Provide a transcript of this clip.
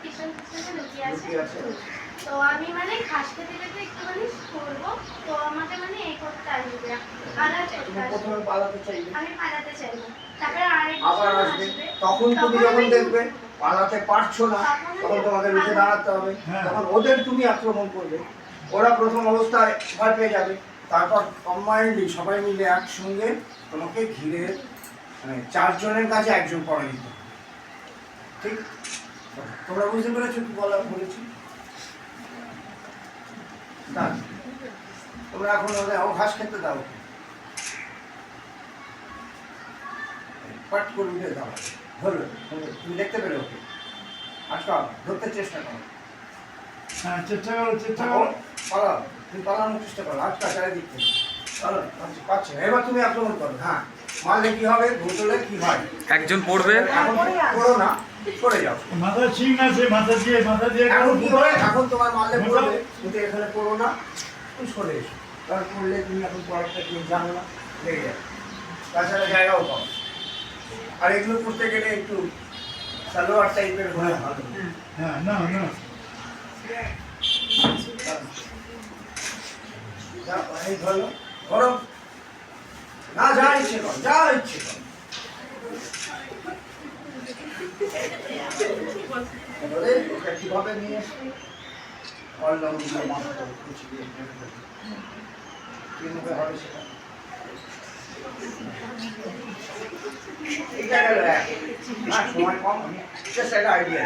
পিছন পিছনে লুকিয়ে আছে। তো আমি মানে ঘাস খেতে খেতে একটুখানি করবো, তো আমাকে মানে এই করতে আসবে, আঘাত করতে আসবে। আমি পালাতে চাইবো, তারপরে আবার আসবে, তখন তুমি যখন দেখবে পালাতে পারছো না, তখন তোমাকে রুখে দাঁড়াতে হবে। তখন ওদের তুমি আক্রমণ করবে, ওরা প্রথম অবস্থায় ভয় পেয়ে যাবে, তারপর কম্বাইন্ডলি সবাই মিলে একসঙ্গে তোমাকে ঘিরে, মানে 4 জনের কাছে একজন পরাজিত হবে। ঠিক? তোমরা বুঝতে পেরেছো কি বলেছি? না, তোমরা এখন ও ঘাস খেতে দাও, পাট করে উঠে দাও, ধরবে, তুমি দেখতে পেলে ওকে, আজকাল ধরতে চেষ্টা করো। হ্যাঁ, চেষ্টা করো। পালাও, তুমি পালানোর চেষ্টা করো, আজকাল চারিদিক থেকে চলো, পাচ্ছে না। এবার তুমি আক্রমণ করো। হ্যাঁ, মারলে কি হবে, ভুতলে কি হয়, একজন পড়বে, এখন করো না, সরে যাও। মাথা ঠিক আছে, মাথা দিয়ে এখন কি হবে, এখন তোমার মারলে পড়বে, কিন্তু এখানে পড়ো না, তুমি সরে এসো। কারণ পড়লে তুমি এখন পড়াটা তুমি জানো না, লেগে যাবে, তাছাড়া জায়গাও পাও। আর এগুলো করতে গেলে একটু সালোয়ার টাইপের হলে ভালো। হ্যাঁ, না এই ধরো, ধরো, না যা ইচ্ছে কর, যা ইচ্ছে কর। ধরে ওটা কিভাবে নিয়ে অলরাউন্ড দিয়ে মাথা কুচি দিয়ে কিভাবে হবে সেটা। এটা গেল এক, না সময় কম, জাস্ট একটা আইডিয়া।